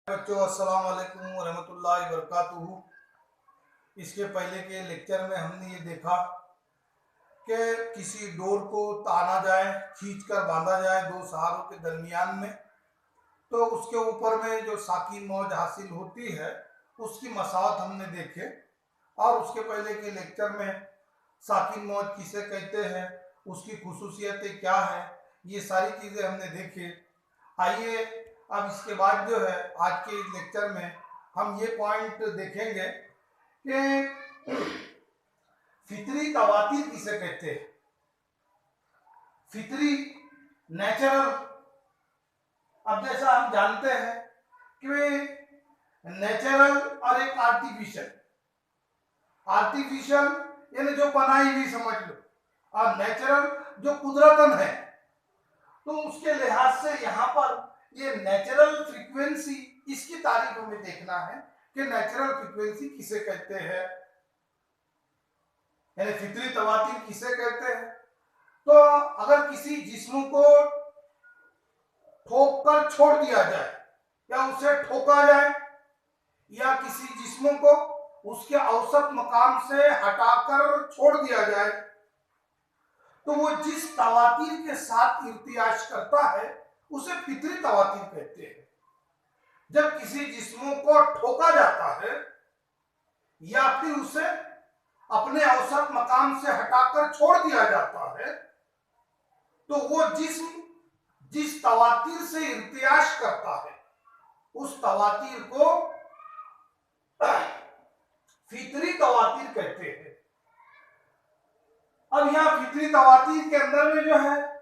बच्चों, अस्सलाम वालेकुम वरहमतुल्लाहि वबरकातुहू। इसके पहले के लेक्चर में हमने ये देखा कि किसी डोर को ताना जाए, खींचकर बांधा जाए दो सहारों के दरमियान में, तो उसके ऊपर में जो साकिन मौज हासिल होती है उसकी मसावत हमने देखे। और उसके पहले के लेक्चर में साकिन मौज किसे कहते हैं, उसकी खुसूसियतें क्या हैं, ये सारी चीज़ें हमने देखे। आइए अब इसके बाद जो है आज के लेक्चर में हम ये पॉइंट देखेंगे कि फितरी तवातीर किसे कहते हैं। फितरी, नेचुरल। अब जैसा हम जानते हैं कि नेचुरल और एक आर्टिफिशियल यानी जो बनाई हुई समझ लो, और नेचुरल जो कुदरतन है। तो उसके लिहाज से यहाँ पर ये नेचुरल फ्रीक्वेंसी, इसकी तारीफ हमें देखना है कि नेचुरल फ्रीक्वेंसी किसे कहते हैं, यानी फितरी तवातीर किसे कहते हैं। तो अगर किसी जिस्म को ठोक कर छोड़ दिया जाए या उसे ठोका जाए, या किसी जिस्म को उसके औसत मकाम से हटाकर छोड़ दिया जाए, तो वो जिस तवातीर के साथ इर्तियाश करता है उसे फितरी तवातीर कहते हैं। जब किसी जिस्मों को ठोका जाता है या फिर उसे अपने औसत मकाम से हटाकर छोड़ दिया जाता है, तो वो जिस्म जिस तवातीर से इर्तियाश करता है उस तवातीर को फितरी तवातीर कहते हैं। अब यहाँ फितरी तवातीर के अंदर में जो है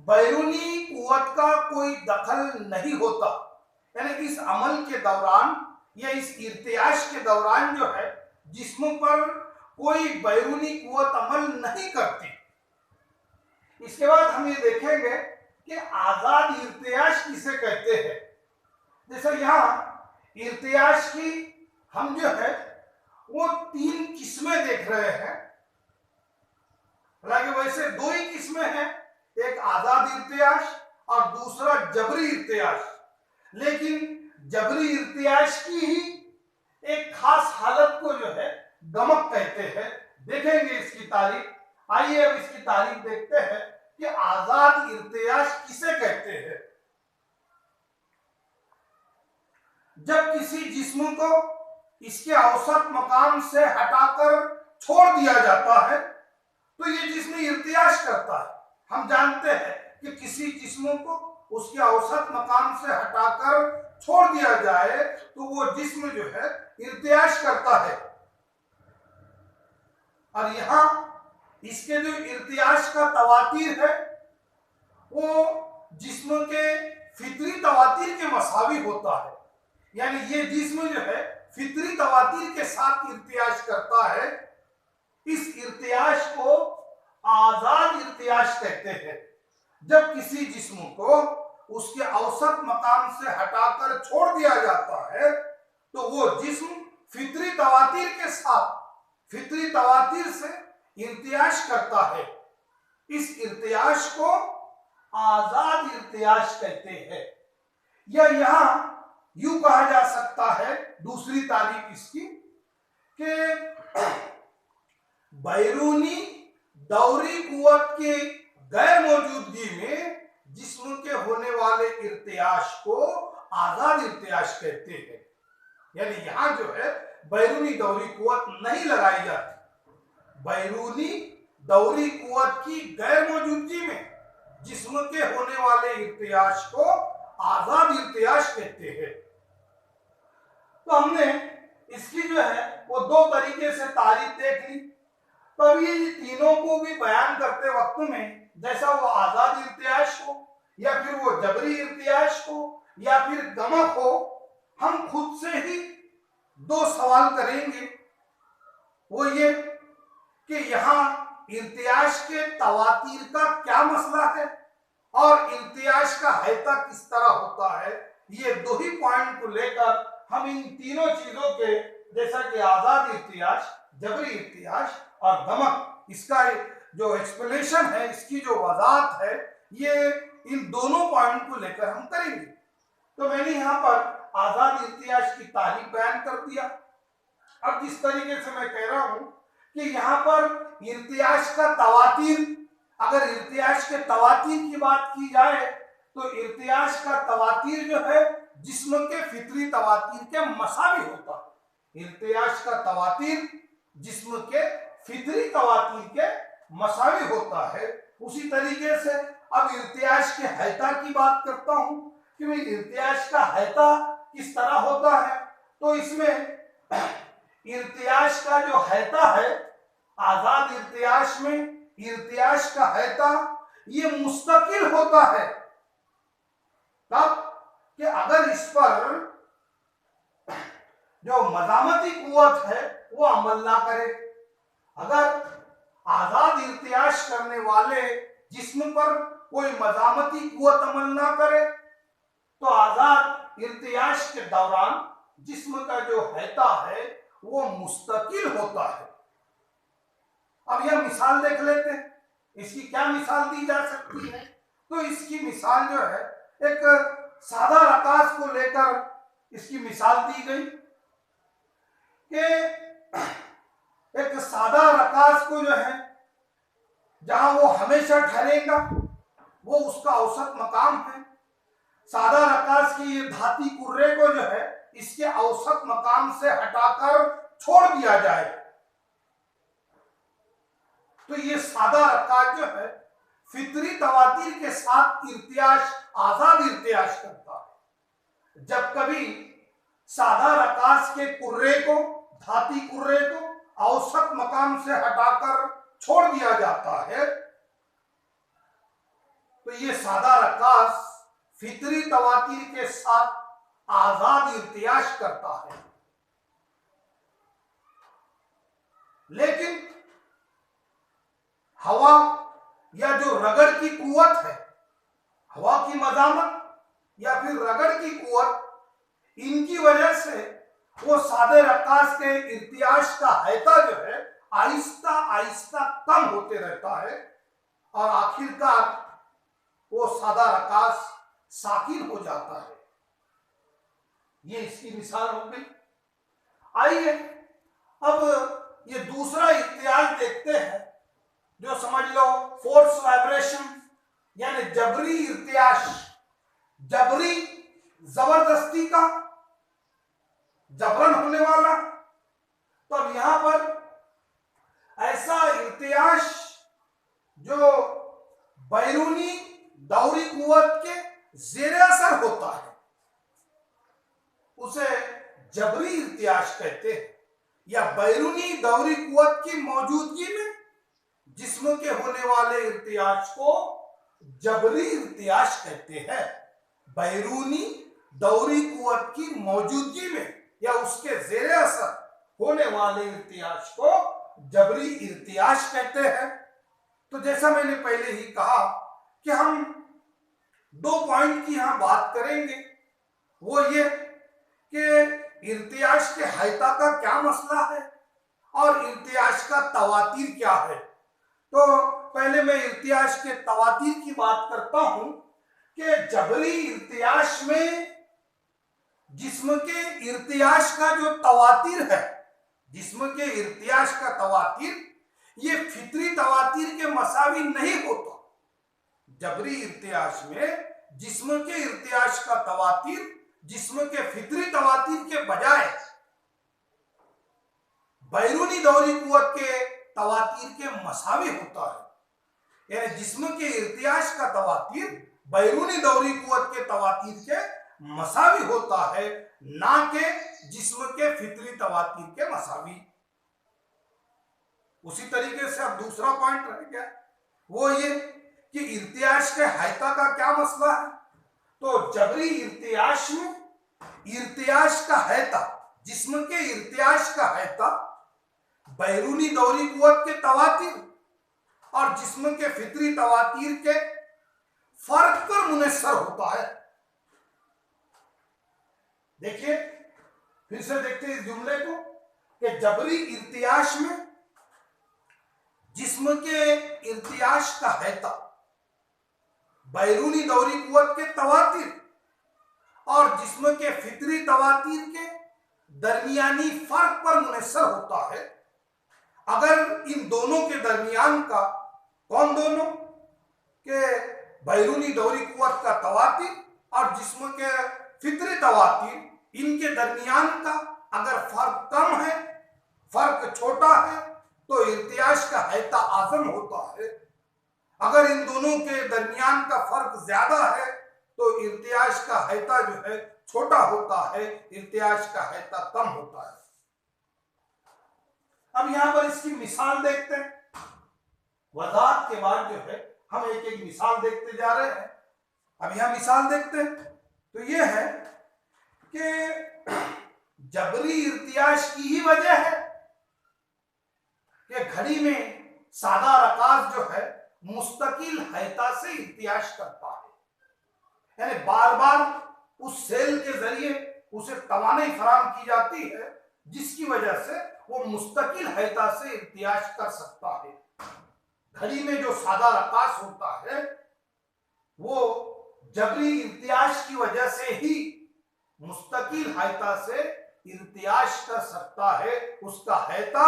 बैरूनी कुव्वत का कोई दखल नहीं होता, यानी इस अमल के दौरान या इस इर्तियाश के दौरान जो है जिस्मों पर कोई बैरूनी कुव्वत अमल नहीं करती। इसके बाद हम ये देखेंगे कि आजाद इर्तियाश किसे कहते हैं। जैसे यहाँ इर्तियाश की हम जो है वो 3 किस्में देख रहे हैं। हालांकि वैसे 2 ही किस्में हैं, एक आजाद इर्तियाश और दूसरा जबरी इर्तियाश। लेकिन जबरी इर्तियाश की ही एक खास हालत को जो है गमक कहते हैं। देखेंगे इसकी तारीफ। आइए अब इसकी तारीफ देखते हैं कि आजाद इर्तियाश किसे कहते हैं। जब किसी जिस्म को इसके औसत मकाम से हटाकर छोड़ दिया जाता है तो ये जिस्म इर्तियाश करता है। हम जानते हैं कि किसी जिस्म को उसके औसत मकाम से हटाकर छोड़ दिया जाए तो वो जिस्म जो है इर्तियाश करता है। और यहाँ इसके जो इर्तियाश का तवातीर है वो जिस्म के फितरी तवातीर के मसावी होता है। यानी ये जिस्म जो है फितरी तवातीर के साथ इर्तियाश करता है। इस इर्तियाश को आजाद इर्तियाश कहते हैं। जब किसी जिस्म को उसके औसत मकाम से हटाकर छोड़ दिया जाता है तो वो जिस्म फितरी तवातीर के साथ, फितरी तवातीर से इर्तियाश करता है। इस इर्तियाश को आजाद इर्तियाश कहते हैं। या यहाँ यूं कहा जा सकता है, दूसरी तारीफ इसकी, कि बैरूनी दौरी कुव्वत की गैर मौजूदगी में जिस्म के होने वाले इर्तियाश को आजाद इर्तियाश कहते हैं। यानी यहाँ जो है बैरूनी दौरी कुव्वत नहीं लगाई जाती। बैरूनी दौरी कुव्वत की गैर मौजूदगी में जिस्म के होने वाले इर्तियाश को आजाद इर्तियाश कहते हैं। तो हमने इसकी जो है वो 2 तरीके से तारीफ देख ली। तो अभी तीनों को भी बयान करते वक्त में, जैसा वो आजाद इर्तियाश हो या फिर वो जबरी इर्तियाश हो या फिर गमक हो, हम खुद से ही 2 सवाल करेंगे। वो ये कि यहाँ इर्तियाश के तवातीर का क्या मसला है और इर्तियाश का हैता किस तरह होता है। ये 2 ही पॉइंट को लेकर हम इन तीनों चीजों के, जैसा कि आजाद इर्तियाश, जबरी इर्तियाश और गमक, इसका जो एक्सप्लेनेशन है, इसकी जो वजाहत है, ये इन दोनों पॉइंट को लेकर हम करेंगे। तो मैंने यहाँ पर आजाद इर्तियाश की तारीख बयान कर दिया। अब जिस तरीके से मैं कह रहा हूं कि यहाँ पर इर्तियाश का तवातीर, अगर इर्तियाश के तवातीर की बात की जाए तो इर्तियाश का तवातीर जो है जिस्म के फितरी तवातीर के मसावी होता है। इर्तियाश का तवातीर जिस्म के फितरी तवातीर के मसावी होता है। उसी तरीके से अब इर्तियाश के हैता की बात करता हूं कि भाई इर्तियाश का हैता किस तरह होता है। तो इसमें इर्तियाश का जो हैता है, आजाद इर्तियाश में इर्तियाश का हैता ये मुस्तकिल होता है। तब कि अगर इस पर जो मजामती कुव्वत है वो अमल ना करे, अगर आजाद इर्तियाश करने वाले जिस्म पर कोई मजामती कुव्वत अमल ना करे तो आजाद इर्तियाश के दौरान जिस्म का जो हैता है वो मुस्तकिल होता है। अब यह मिसाल देख लेते हैं, इसकी क्या मिसाल दी जा सकती है। तो इसकी मिसाल जो है एक सादा रकास को लेकर इसकी मिसाल दी गई कि एक सादा रकास को जो है जहां वो हमेशा ठहरेगा वो उसका औसत मकाम है। सादा रकास की ये धाती कुर्रे को जो है इसके औसत मकाम से हटाकर छोड़ दिया जाए तो ये सादा रकास जो है फितरी तवातीर के साथ इर्तियाश, आजाद इर्तियाश करता है। जब कभी सादा रकास के कुर्रे को, धाती कुर्रे को औसत मकाम से हटाकर छोड़ दिया जाता है तो ये सादा रकास फितरी तवातीर के साथ आजाद इर्तियाश करता है। लेकिन हवा या जो रगड़ की कुव्वत है, हवा की मजामत या फिर रगड़ की कुव्वत, इनकी वजह से वो सादे रकास के इर्तियाश का हैता जो है आहिस्ता आहिस्ता कम होते रहता है और आखिरकार वो सादा रकास साकिन हो जाता है। ये इसकी मिसाल हो गई। आइए अब ये दूसरा इर्तियाश देखते हैं जो समझ लो फोर्स वाइब्रेशन यानी जबरी इर्तियाश, जबरी जबरदस्ती का, जबरन होने वाला। तो अब यहां पर ऐसा इर्तियाश जो बैरूनी दौरी कुव्वत के जेरे असर होता है उसे जबरी इर्तियाश कहते हैं, या बैरूनी दौरी कुव्वत की मौजूदगी में जिस्म के होने वाले इर्तियाश को जबरी इर्तियाश कहते हैं। बैरूनी दौरी कुव्वत की मौजूदगी में या उसके जेरे असर होने वाले इर्तियाश को जबरी इर्तियाश कहते हैं। तो जैसा मैंने पहले ही कहा कि हम 2 पॉइंट की यहां बात करेंगे, वो ये कि इर्तियाश के हैता का क्या मसला है और इर्तियाश का तवातीर क्या है। तो पहले मैं इर्तियाश के तवातीर की बात करता हूं कि जबरी इर्तियाश में जिस्म के इर्तियाश का जो तवातीर है, जिस्म के इर्तियाश का तवातीर ये फितरी तवातीर के मसावी नहीं होता। जबरी इर्तियाश में जिस्म के इर्तियाश का तवातीर जिस्म के फितरी तवातीर के बजाय बैरूनी दौरी कुव्वत के तवातीर के मसावी होता है। यानी जिस्म के इर्तियाश का तवातीर बैरूनी दौरी कुव्वत के तवातीर के मसावी होता है, ना कि जिस्म के फितरी तवातीर के मसावी। उसी तरीके से अब दूसरा पॉइंट रह गया, वो ये कि इर्तियाश के हैता का क्या मसला है। तो जबरी इर्तियाश में इर्तियाश का हैता, जिस्म के इर्तियाश का हैता बैरूनी दौरी कुव्वत के तवातीर और जिस्म के फितरी तवातीर के फर्क पर मुनस्सर होता है। देखिए फिर से देखते हैं इस जुमले को कि जबरी इर्तियाश में जिस्म के इर्तियाश का हैता बैरूनी दौरी कुव्वत के तवातीर और जिस्म के फितरी तवातीर के दरमियानी फर्क पर मुनहसर होता है। अगर इन दोनों के दरमियान का, कौन दोनों के, बैरूनी दौरी कुव्वत का तवातीर और जिस्म के फितरी तवातीर, इनके दरमियान का अगर फर्क कम है, फर्क छोटा है, तो इर्तियाश का हैता आजम होता है। अगर इन दोनों के दरमियान का फर्क ज्यादा है तो इर्तियाश का हैता जो है छोटा होता है, इर्तियाश का हैता कम होता है। अब यहां पर इसकी मिसाल देखते हैं। वजाहत के बाद जो है हम एक एक मिसाल देखते जा रहे हैं। अब यहां मिसाल देखते हैं तो यह है कि जबरी इर्तियाश की ही वजह है कि घड़ी में सादा रकाज जो है मुस्तकिल हैता से इर्तियाश करता है, यानी बार बार उस सेल के जरिए उसे तवानाई फराहम की जाती है जिसकी वजह से वो मुस्तकिल हैता से इर्तियाश कर सकता है। घड़ी में जो सादा रकास होता है वो जबरी इर्तियाश की वजह से ही मुस्तकिल हैता से इर्तियाश कर सकता है, उसका हैता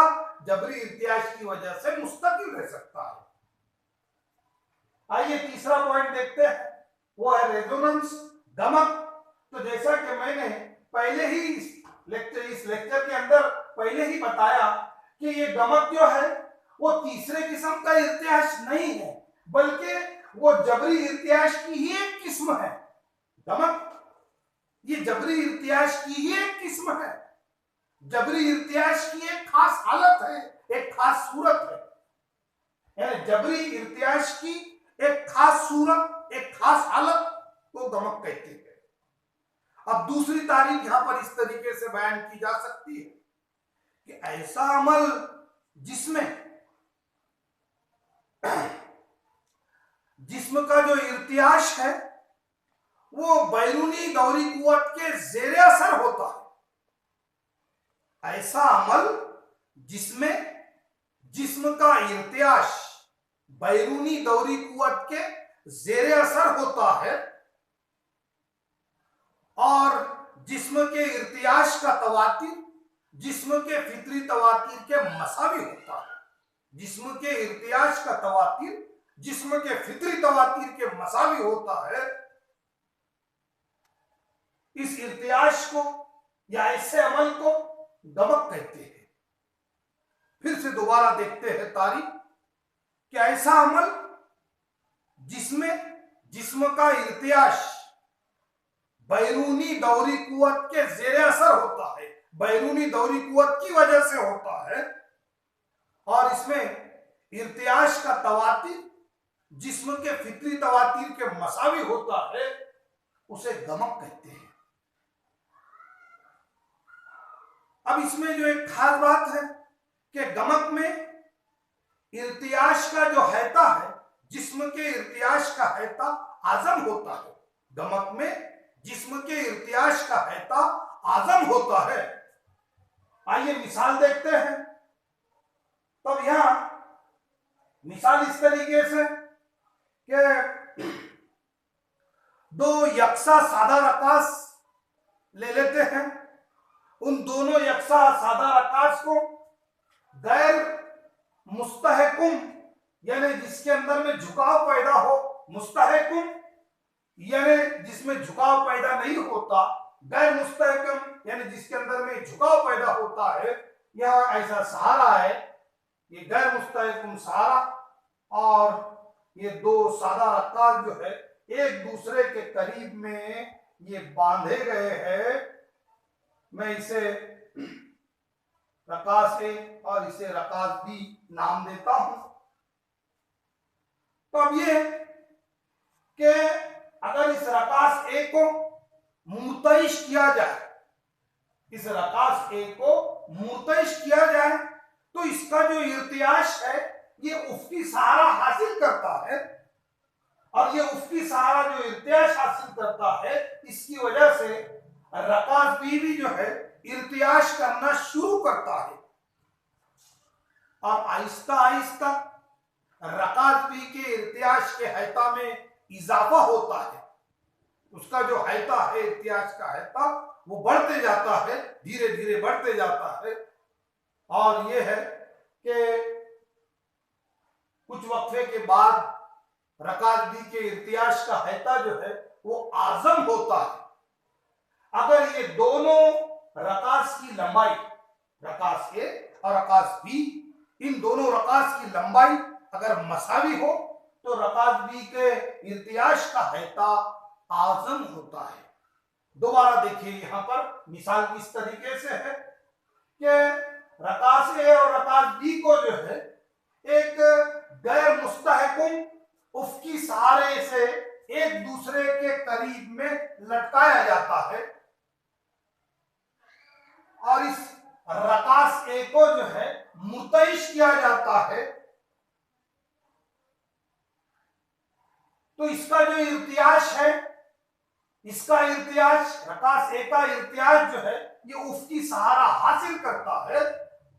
जबरी इर्तियाश की वजह से मुस्तकिल रह सकता है। आइए तीसरा पॉइंट देखते हैं, वो है रेजोनेंस, दमक। तो जैसा कि मैंने पहले ही इस लेक्चर के अंदर पहले ही बताया कि ये दमक जो है वो तीसरे किस्म का इर्तियाश नहीं है, बल्कि वो जबरी इर्तियाश की ही एक किस्म है। दमक ये जबरी इर्तियाश की ही एक किस्म है, जबरी इर्तियाश की एक खास हालत है, एक खास सूरत है। यानी जबरी इर्तियाश की एक खास सूरत, एक खास हालत को दमक कहते हैं। अब दूसरी तारीफ यहां पर इस तरीके से बयान की जा सकती है कि ऐसा अमल जिसमें जिस्म का जो इर्तियाश है वो बैरूनी दौरी कुव्वत के जेरे असर होता है। ऐसा अमल जिसमें जिस्म का इर्तियाश बैरूनी दौरी कुव्वत के जेरे असर होता है और जिस्म के इर्तियाश का तवातीर जिस्म के फितरी तवातीर के मसावी होता है। जिस्म के इर्तियाश का तवातीर जिस्म के फितरी तवातीर के मसावी होता है। इस इर्तियाश को या ऐसे अमल को दमक कहते हैं। फिर से दोबारा देखते हैं तारीफ कि ऐसा अमल जिसमें जिस्म का इर्तियाश बैरूनी दौरी कुव्वत के जेरे असर होता है, बैरूनी दौरी कुव्वत की वजह से होता है, और इसमें इर्तियाश का तवातीर जिस्म के फितरी तवातीर के मसावी होता है, उसे दमक कहते हैं। अब इसमें जो एक खास बात है कि गमक में इर्तियाश का जो हैता है, जिस्म के इर्तियाश का हैता आजम होता है। गमक में जिस्म के इर्तियाश का हैता आजम होता है। आइए मिसाल देखते हैं। तब यहां मिसाल इस तरीके से कि दो यकसा सादा रकास ले लेते हैं। उन दोनों यकसा सादा रकास को गैर मुस्तहकुम यानी जिसके अंदर में झुकाव पैदा हो, मुस्तहकुम यानी जिसमें झुकाव पैदा नहीं होता, गैर मुस्तहकम यानी जिसके अंदर में झुकाव पैदा होता है। यहाँ ऐसा सहारा है, ये गैर मुस्तहकम सहारा, और ये दो सादा रकास जो है एक दूसरे के करीब में ये बांधे गए हैं। मैं इसे रकास ए और इसे रकास बी नाम देता हूं। तो अब ये कि अगर इस रकास ए को मुतइश किया जाए, इस रकास ए को मुतइश किया जाए तो इसका जो इर्तियाश है ये उफ्की सहारा हासिल करता है, और ये उफ्की सहारा जो इर्तियाश हासिल करता है इसकी वजह से रकास बी भी जो है इर्तियाश करना शुरू करता है। और आहिस्ता आहिस्ता रकास बी के इर्तियाश के हैता में इजाफा होता है। उसका जो हैता है, इर्तियाज का हैता, वो बढ़ते जाता है, धीरे धीरे बढ़ते जाता है। और ये है कि कुछ वक्फे के बाद रकात बी के इर्तियाज का हैता जो है वो आजम होता है। अगर ये दोनों रकास की लंबाई, रकास ए और रकास बी, इन दोनों रकास की लंबाई अगर मसावी हो तो रकास बी के इर्तियाज का हैता आजम होता है। दोबारा देखिए, यहां पर मिसाल किस तरीके से है कि रकास ए और रकास बी को जो है एक गैर मुस्तहकम उफ़क़ी सहारे से एक दूसरे के करीब में लटकाया जाता है और इस रकास ए को जो है मुतइश किया जाता है। तो इसका जो इर्तियाज है, इसका इर्तियाज, रकास ए का इर्तियाज जो है ये उफ़क़ी सहारा हासिल करता है,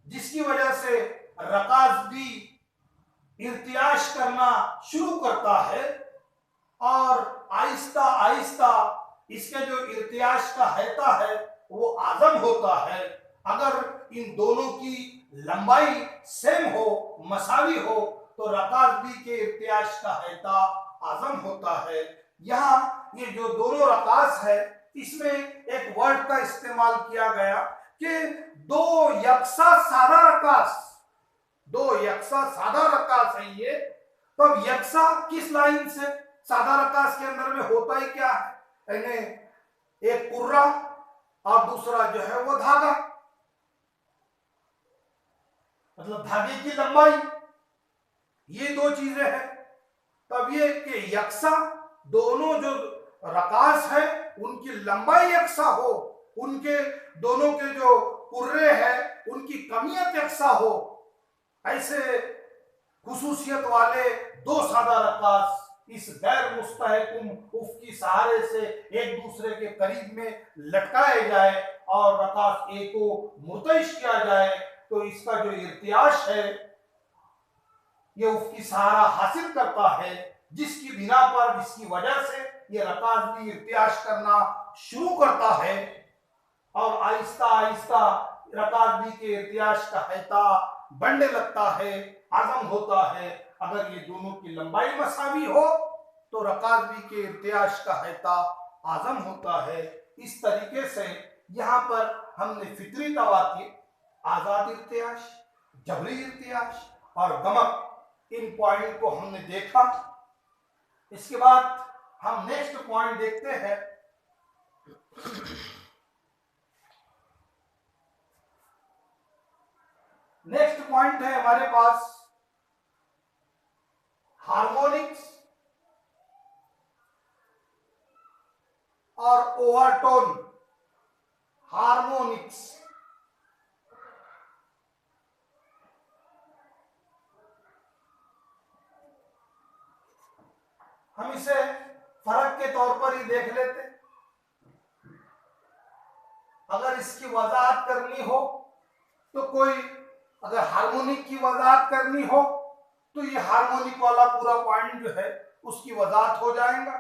जिसकी वजह से रकास बी इर्तियाज करना शुरू करता है और आहिस्ता आहिस्ता इसके जो इर्तियाज का हैता है वो आजम होता है। अगर इन दोनों की लंबाई सेम हो, मसावी हो, तो रकास बी के इर्तियाज का हैता आजम होता है। यहाँ ये जो दोनों रकास है, इसमें एक वर्ड का इस्तेमाल किया गया कि दो यकसा सादा रकास, दो यकसा सादा रकास है ये। तो अब यकसा किस लाइन से? सादा रकास के अंदर में होता ही क्या है, यानी एक कुर्रा और दूसरा जो है वो धागा, मतलब धागे की लंबाई, ये दो चीजें हैं। तब ये कि यकसा दोनों जो रकास है उनकी लंबाई यकसा हो, उनके दोनों के जो कुर्रे हैं उनकी कमियत यकसा हो, ऐसे खुसूसियत वाले दो सादा रकास इस गैर मुस्तहकम उफ़क़ी सहारे से एक दूसरे के करीब में लटकाए जाए और रकास ए को मुतइश किया जाए, तो इसका जो इर्तियाज है ये उफ़क़ी सहारा हासिल करता है, जिसकी बिना पर, जिसकी वजह से ये रकास भी इर्तियाज करना शुरू करता है और आहिस्ता आहिस्ता रकास बी के इर्तियाज का हैता बढ़ने लगता है, आजम होता है। अगर ये दोनों की लंबाई मसावी हो तो रकास बी के इर्तियाज का हैता आजम होता है। इस तरीके से यहाँ पर हमने फितरी तवाक़ी, आजाद इर्तियाज, जबरी इर्तियाज और गमक, इन पॉइंट को हमने देखा। इसके बाद हम नेक्स्ट पॉइंट देखते हैं। नेक्स्ट पॉइंट है हमारे पास हार्मोनिक्स और ओवरटोन। हार्मोनिक्स, हम इसे फर्क के तौर पर ही देख लेते। अगर इसकी वजाहत करनी हो तो कोई, अगर हार्मोनिक की वजाहत करनी हो तो ये हार्मोनिक वाला पूरा पॉइंट जो है उसकी वजाहत हो जाएगा।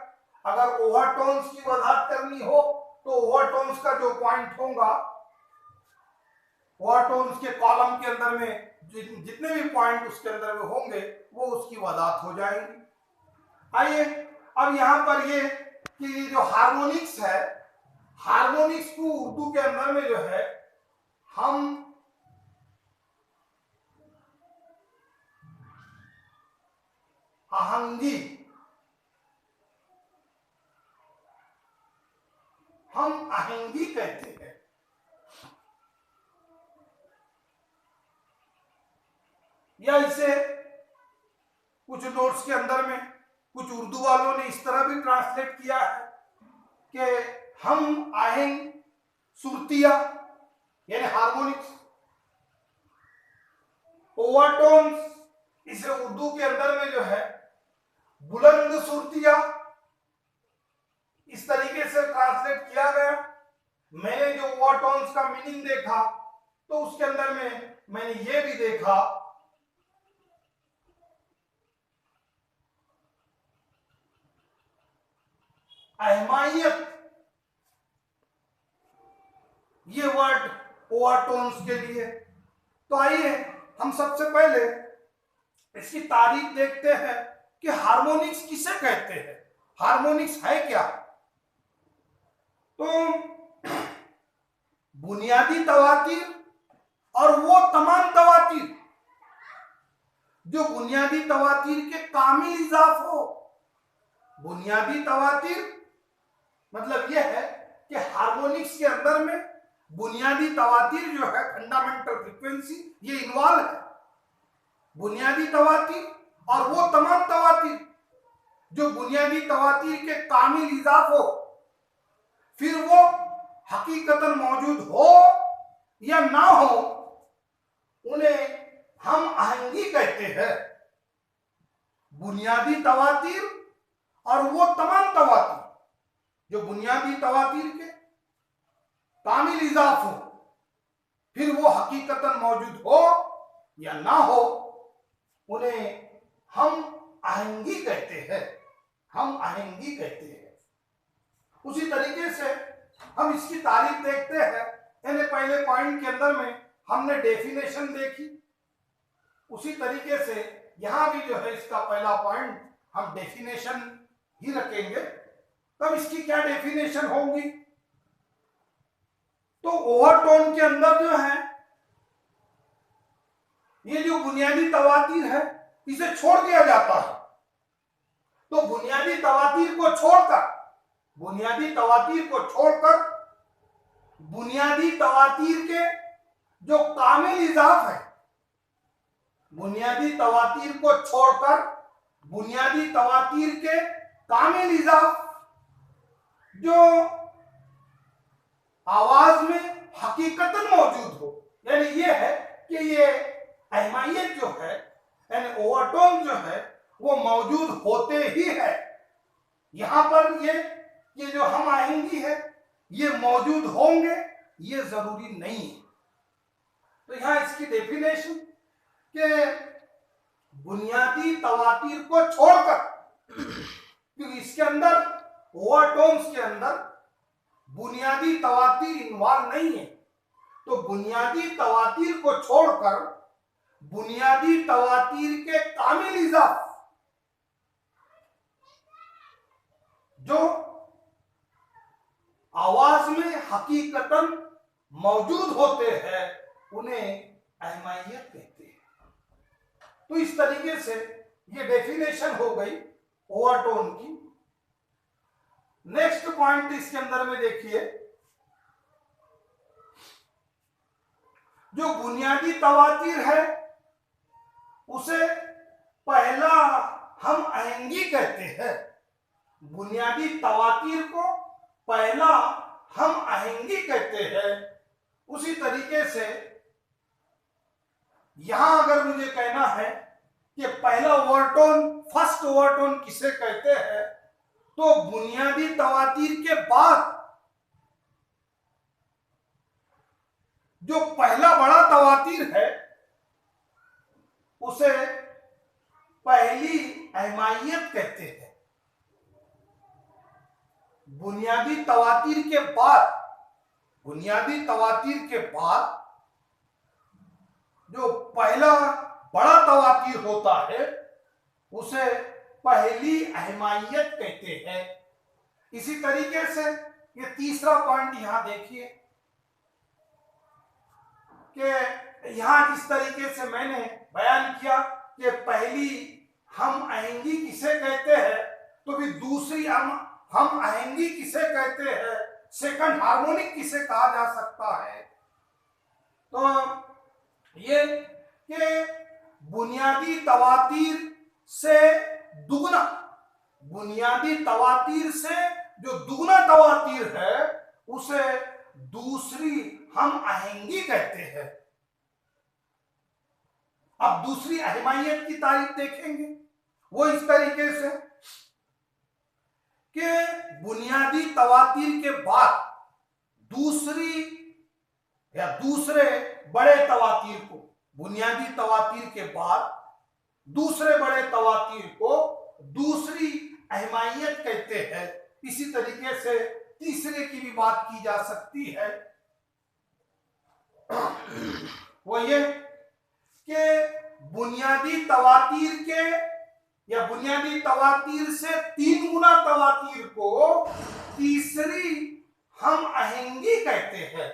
अगर ओवरटोन्स की वजाहत करनी हो तो ओवरटोन्स का जो पॉइंट होगा, ओवरटोन्स के कॉलम के अंदर में जितने भी पॉइंट उसके अंदर में होंगे वो उसकी वजाहत हो जाएंगी। आइए अब यहाँ पर ये कि जो हार्मोनिक्स है, हार्मोनिक्स को उर्दू के अंदर में जो है हम आहंगी, हम आहंगी कहते हैं। या इसे कुछ नोट्स के अंदर में कुछ उर्दू वालों ने इस तरह भी ट्रांसलेट किया है कि हम आहंग सुरतिया, यानी हार्मोनिक्स। ओवरटोन्स, इसे उर्दू के अंदर में जो है बुलंद सुरतिया, इस तरीके से ट्रांसलेट किया गया। मैंने जो ओवरटोन्स का मीनिंग देखा तो उसके अंदर में मैंने ये भी देखा अहमायत, ये वर्ड ओवरटोन्स के लिए। तो आइए हम सबसे पहले इसकी तारीफ देखते हैं कि हार्मोनिक्स किसे कहते हैं, हार्मोनिक्स है क्या। तो बुनियादी तवातीर और वो तमाम तवातीर जो बुनियादी तवातीर के कामिल इजाफ हो। बुनियादी तवातीर मतलब यह है कि हार्मोनिक्स के अंदर में बुनियादी तवातीर जो है, फंडामेंटल फ्रीक्वेंसी, ये इन्वॉल्व है। बुनियादी तवातीर और वो तमाम तवातीर जो बुनियादी तवातीर के कामिल इजाफ हो, फिर वो हकीकतन मौजूद हो या ना हो, उन्हें हम आहंगी कहते हैं। बुनियादी तवातीर और वो तमाम तवातीर जो बुनियादी तवातीर के कामिल इजाफ हो, फिर वो हकीकतन मौजूद हो या ना हो, उन्हें हम आहंगी कहते हैं, हम आहंगी कहते हैं। उसी तरीके से हम इसकी तारीफ देखते हैं। यानी पहले पॉइंट के अंदर में हमने डेफिनेशन देखी, उसी तरीके से यहां भी जो है इसका पहला पॉइंट हम डेफिनेशन ही रखेंगे। तब इसकी क्या डेफिनेशन होगी। तो ओवरटोन के अंदर जो है ये जो बुनियादी तवातीर है इसे छोड़ दिया जाता है। तो बुनियादी तवातीर को छोड़कर, बुनियादी तवातीर को छोड़कर बुनियादी तवातीर के जो कामिल इजाफ है, बुनियादी तवातीर को छोड़कर बुनियादी तवातीर के कामिल इजाफ जो आवाज में हकीकतन मौजूद हो, यानी ये है कि ये अहमायत जो है, यानी ओवरटोन जो है, वो मौजूद होते ही है। यहां पर ये जो हम आएंगी है ये मौजूद होंगे, ये जरूरी नहीं है। तो यहां इसकी डेफिनेशन के बुनियादी तवातीर को छोड़कर, क्योंकि इसके अंदर ओवरटोन्स के अंदर बुनियादी तवातीर इन्वॉल्व नहीं है, तो बुनियादी तवातीर को छोड़कर बुनियादी तवातीर के कामिल इजाफ जो आवाज में हकीकतन मौजूद होते हैं, उन्हें अहमायत कहते हैं। तो इस तरीके से ये डेफिनेशन हो गई ओवरटोन की। नेक्स्ट पॉइंट इसके अंदर में देखिए, जो बुनियादी तवातीर है उसे पहला हम आहंगी कहते हैं। बुनियादी तवातीर को पहला हम आहंगी कहते हैं। उसी तरीके से यहां अगर मुझे कहना है कि पहला ओवरटोन, फर्स्ट ओवरटोन किसे कहते हैं, तो बुनियादी तवातीर के बाद जो पहला बड़ा तवातीर है उसे पहली अहमायत कहते हैं। बुनियादी तवातीर के बाद, बुनियादी तवातीर के बाद जो पहला बड़ा तवातीर होता है उसे पहली अहमायत कहते हैं। इसी तरीके से ये तीसरा पॉइंट यहां देखिए कि यहां जिस तरीके से मैंने बयान किया कि पहली हम आहंगी किसे कहते हैं, तो भी दूसरी हम आहंगी किसे कहते हैं, सेकंड हार्मोनिक किसे कहा जा सकता है। तो ये कि बुनियादी तवातीर से दुगना, बुनियादी तवातीर से जो दुगना तवातीर है उसे दूसरी हम आहंगी कहते हैं। अब दूसरी अहमायत की तारीफ देखेंगे, वो इस तरीके से कि बुनियादी तवातीर के बाद दूसरी या दूसरे बड़े तवातीर को, बुनियादी तवातीर के बाद दूसरे बड़े तवातीर को दूसरी अहमायत कहते हैं। इसी तरीके से तीसरे की भी बात की जा सकती है, वो ये कि बुनियादी तवातीर के या बुनियादी तवातीर से 3 गुना तवातीर को तीसरी हम आहंगी कहते हैं।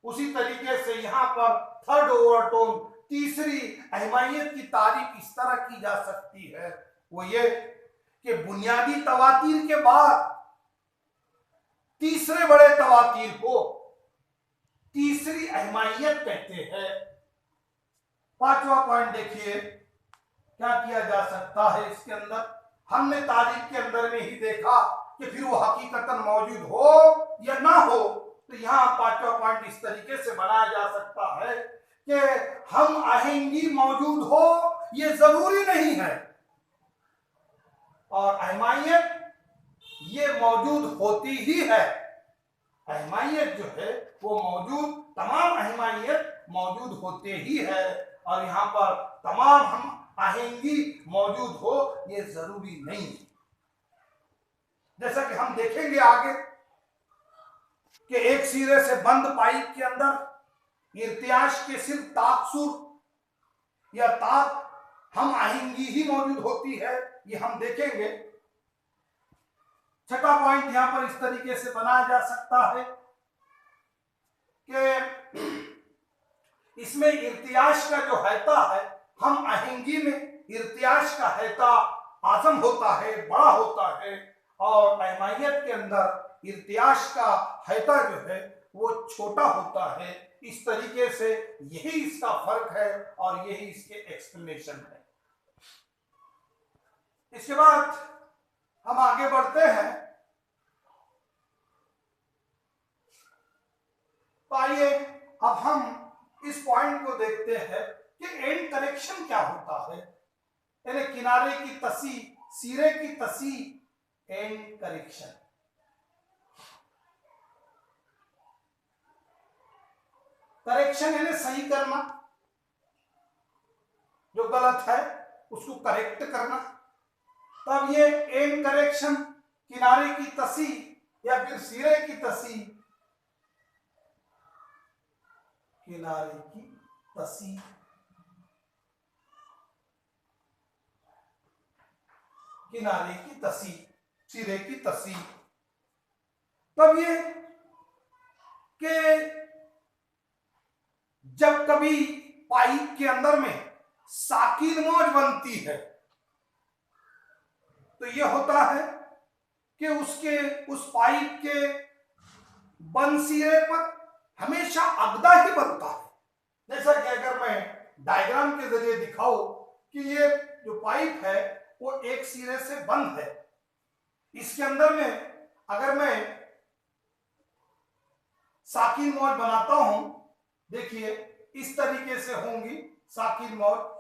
उसी तरीके से यहां पर थर्ड ओवरटोन, तीसरी अहमायत की तारीफ इस तरह की जा सकती है, वो ये कि बुनियादी तवातीर के बाद तीसरे बड़े तवातीर को तीसरी अहमायत कहते हैं। 5वां पॉइंट देखिए क्या किया जा सकता है इसके अंदर। हमने तारीख के अंदर में ही देखा कि फिर वो हकीकतन मौजूद हो या ना हो, तो यहाँ 5वां पॉइंट इस तरीके से बनाया जा सकता है कि हम आहंगी मौजूद हो ये जरूरी नहीं है, और अहमायत ये मौजूद होती ही है। अहमायत जो है वो मौजूद, तमाम अहमायत मौजूद होते ही है, और यहाँ पर तमाम हम आहंगी मौजूद हो ये जरूरी नहीं है। जैसा कि हम देखेंगे आगे कि एक सिरे से बंद पाइप के अंदर इर्तियाश के सिर्फ ताकसुर या ताक हम आहंगी ही मौजूद होती है, ये हम देखेंगे। 6वां पॉइंट यहां पर इस तरीके से बनाया जा सकता है कि इसमें इर्तियाश का जो हैता है, हम आहंगी में इर्तियाश का हैता आजम होता है, बड़ा होता है, और अहमायत के अंदर इर्तियाश का हैता जो है वो छोटा होता है। इस तरीके से यही इसका फर्क है और यही इसके एक्सप्लेनेशन है। इसके बाद हम आगे बढ़ते हैं, तो आइए अब हम इस पॉइंट को देखते हैं कि एंड करेक्शन क्या होता है, यानी किनारे की तसी, सिरे की तसी, एंड करेक्शन। करेक्शन यानी सही करना, जो गलत है उसको करेक्ट करना। तब ये एंड करेक्शन, किनारे की तसी या फिर सिरे की तसी, किनारे की तसी, किनारे की तसी, सिरे की तसी। तब ये कि जब कभी पाइप के अंदर में साकिन मौज बनती है, तो यह होता है कि उस पाइप के बंद सिरे पर हमेशा अगदा ही बनता है। जैसा कि अगर मैं डायग्राम के जरिए दिखाऊं कि ये जो पाइप है वो एक सिरे से बंद है, इसके अंदर में अगर मैं साकिन मौज बनाता हूं, देखिए इस तरीके से होंगी साकिन मौज।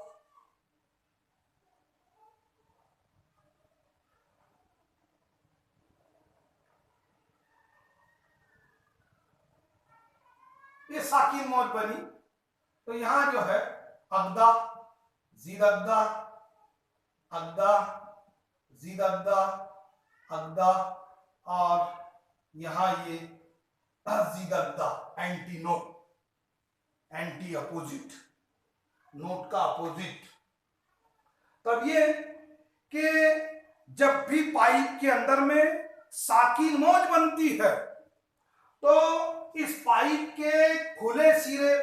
ये साकिन मौज बनी, तो यहां जो है अगदा, जीद अगदा, अगदा, जीद अगदा, अगदा, और यहां ये जीद अगदा, anti not, anti opposite, not का अपोजिट। तब ये कि जब भी पाइप के अंदर में साकिन मौज बनती है, तो इस पाइप के खुले सिरे,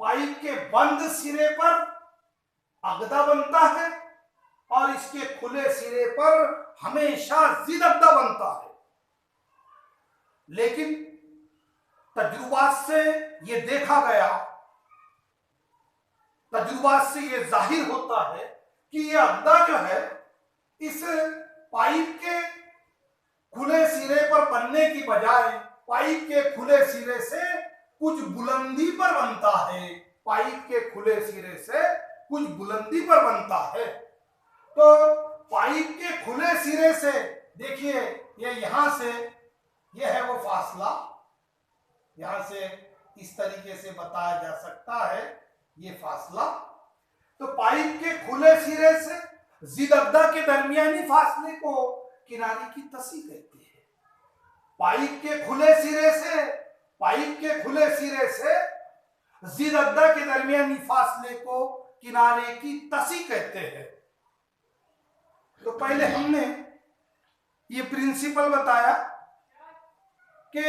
पाइप के बंद सिरे पर अगदा बनता है, और इसके खुले सिरे पर हमेशा जिद अगदा बनता है। लेकिन तजुर्बात से ये देखा गया, तजुर्बात से ये जाहिर होता है कि ये अगदा जो है इस पाइप के खुले सिरे पर बनने की बजाय पाइप के खुले सिरे से कुछ बुलंदी पर बनता है, पाइप के खुले सिरे से कुछ बुलंदी पर बनता है। तो पाइप के खुले सिरे से देखिए ये यहां से, ये है वो फासला, यहां से इस तरीके से बताया जा सकता है ये फासला। तो पाइप के खुले सिरे से जिद अगदा के दरमियानी फासले को किनारे की तसी कहते हैं। पाइप के खुले सिरे से जिरअद्दा के दरमियानी फासले को किनारे की तसी कहते हैं। तो पहले हमने ये प्रिंसिपल बताया कि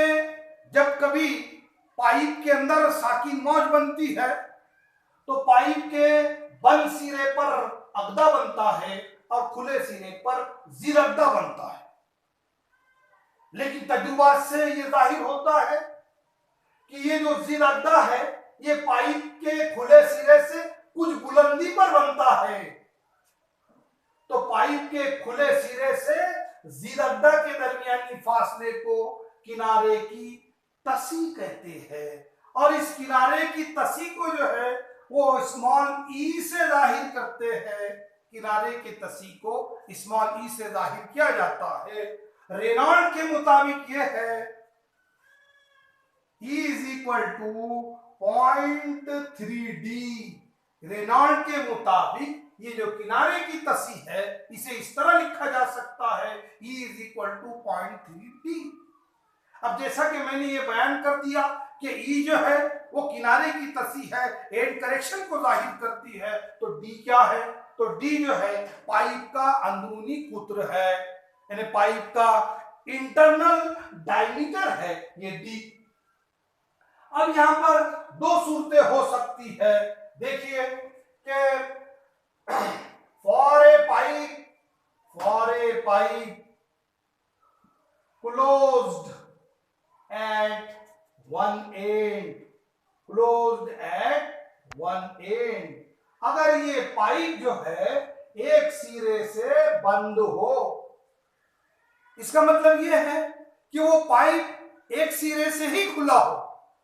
जब कभी पाइप के अंदर साकिन मौज बनती है तो पाइप के बंद सिरे पर अगदा बनता है और खुले सिरे पर जिरअद्दा बनता है। लेकिन तजुर्बात से ये जाहिर होता है कि ये जो जिरअद्दा है ये पाइप के खुले सिरे से कुछ बुलंदी पर बनता है। तो पाइप के खुले सिरे से जिरअद्दा के दरमियानी फासले को किनारे की तसी कहते हैं और इस किनारे की तसी को जो है वो स्मॉल ई से जाहिर करते हैं। किनारे की तसी को स्मॉल ई से जाहिर किया जाता है। रेनॉल्ड के मुताबिक यह है E is equal to 0.3D। Reynold के मुताबिक ये जो किनारे की तसी है इसे इस तरह लिखा जा सकता है E is equal to 0.3D। अब जैसा कि मैंने ये बयान कर दिया कि E जो है वो किनारे की तसी है, एंड करेक्शन को जाहिर करती है, तो D क्या है? तो D जो है पाइप का अंदरूनी कुत्र है, यानी पाइप का इंटरनल डायमीटर है ये D। अब यहां पर दो सूरतें हो सकती है। देखिए कि for a pipe closed at one end, अगर ये पाइप जो है एक सिरे से बंद हो, इसका मतलब ये है कि वो पाइप एक सिरे से ही खुला हो।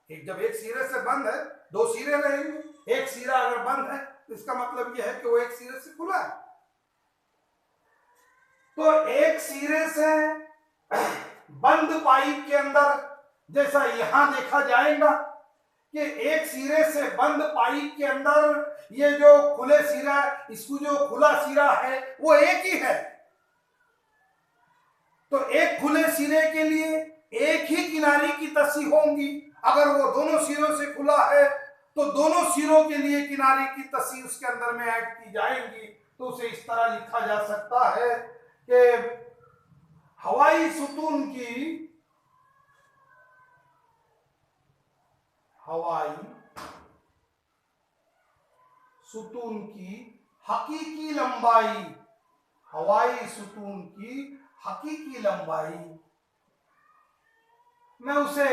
जब एक सिरे से बंद है, दो सिरे रहेंगे, एक सिरा अगर बंद है तो इसका मतलब यह है कि वो एक सिरे से खुला है। तो एक सिरे से बंद पाइप के अंदर जैसा यहां देखा जाएगा कि एक सिरे से बंद पाइप के अंदर ये जो खुले सिरा, इसको जो खुला सिरा है वो एक ही है। तो एक खुले सिरे के लिए एक ही किनारे की तसी होंगी। अगर वो दोनों सिरों से खुला है तो दोनों सिरों के लिए किनारे की तसी उसके अंदर में ऐड की जाएंगी। तो उसे इस तरह लिखा जा सकता है कि हवाई सुतून की हकीकी लंबाई, मैं उसे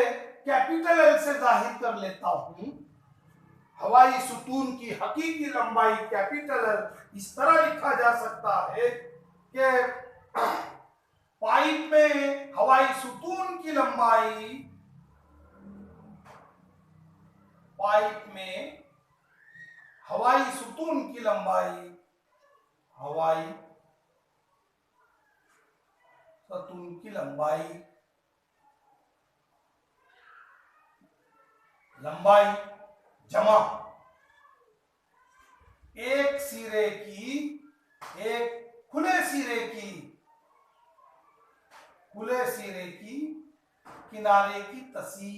कैपिटल एल से जाहिर कर लेता हूं। हवाई सुतून की हकीकी लंबाई कैपिटल एल इस तरह लिखा जा सकता है कि पाइप में हवाई सुतून की लंबाई, लंबाई जमा एक खुले सिरे की किनारे की तसी,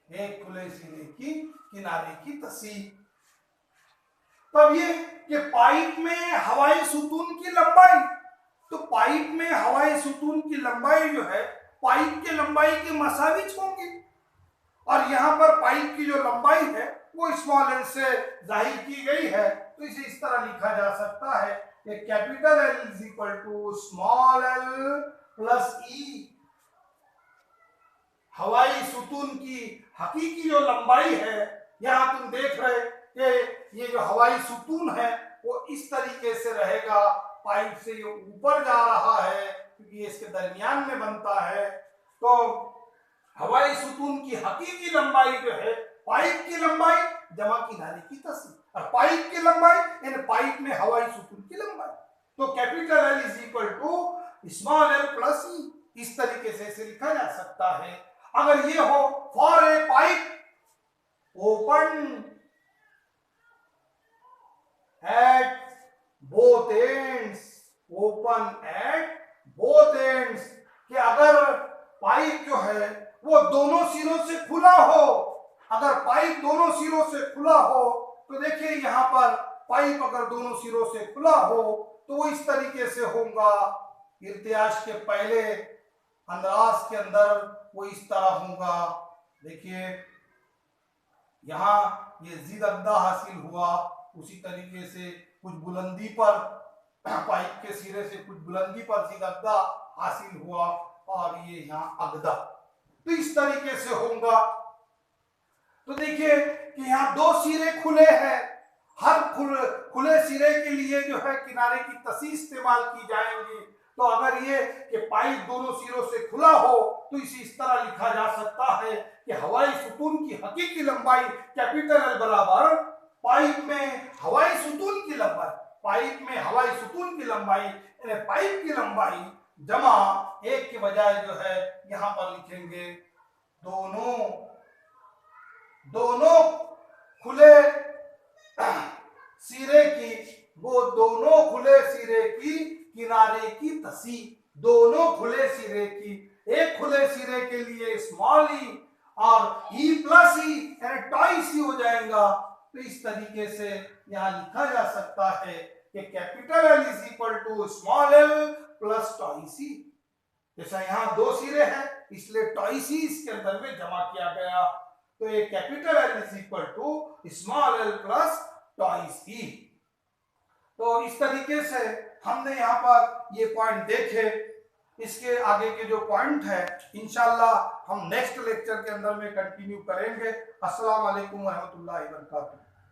एक खुले सिरे की किनारे की तसी। तब ये कि पाइप में हवाई सुतून की लंबाई, तो पाइप में हवाई सुतून की लंबाई जो है पाइप के लंबाई के मसाविज होंगी, और यहां पर पाइप की जो लंबाई है वो स्मॉल एल से जाहिर की गई है। तो इसे इस तरह लिखा जा सकता है कि capital L is equal to small L plus E. हवाई सुतून की हकीकी जो लंबाई है, यहां तुम देख रहे कि ये जो हवाई सुतून है वो इस तरीके से रहेगा, पाइप से ये ऊपर जा रहा है क्योंकि ये इसके दरमियान में बनता है। तो हवाई सुतून की हकीकी लंबाई जो है पाइप की लंबाई जमा किनारे की तसी, और पाइप की लंबाई यानी पाइप में हवाई सुतून की लंबाई। तो capital L is equal to small L plus E, इस तरीके से इसे लिखा जा सकता है। अगर ये हो for a pipe open at both ends, open at both ends, कि अगर पाइप जो है वो दोनों सिरों से खुला हो, अगर पाइप दोनों सिरों से खुला हो तो देखिए यहां पर पाइप अगर दोनों सिरों से खुला हो तो वो इस तरीके से होगा, इर्त्याश के पहले अंदराज के अंदर वो इस तरह होगा। देखिए यहाँ ये जिदग्दा हासिल हुआ, उसी तरीके से कुछ बुलंदी पर पाइप के सिरे से कुछ बुलंदी पर जिदग्दा हासिल हुआ और ये यहाँ अगदा, तो इस तरीके से होगा। तो देखिए कि यहाँ दो सिरे खुले हैं, हर खुले सिरे के लिए जो है किनारे की तसी इस्तेमाल की जाएंगी। तो अगर ये कि पाइप दोनों सिरों से खुला हो तो इसे इस तरह लिखा जा सकता है कि हवाई सुतून की हकीकी लंबाई कैपिटल एल बराबर पाइप में हवाई सुतून की लंबाई, पाइप में हवाई सुतून की लंबाई यानी पाइप की लंबाई जमा एक के बजाय जो है यहां पर लिखेंगे दोनों खुले सिरे की, वो दोनों खुले सिरे की किनारे की तसी, दोनों खुले सिरे की, एक खुले सिरे के लिए स्मॉल ई और ई प्लस ई यानी टॉइस ई हो जाएगा। तो इस तरीके से यहां लिखा जा सकता है कि capital L is equal to small L plus twice E. जैसा यहाँ दो सिरे हैं इसलिए टॉइस ई इसके अंदर में जमा किया गया, तो ये capital L is equal to small L plus twice E. तो इस तरीके से हमने यहाँ पर ये पॉइंट देखे। इसके आगे के जो पॉइंट है इंशाल्लाह हम नेक्स्ट लेक्चर के अंदर में कंटिन्यू करेंगे। अस्सलाम वालेकुम व रहमतुल्लाहि व बरकातहू।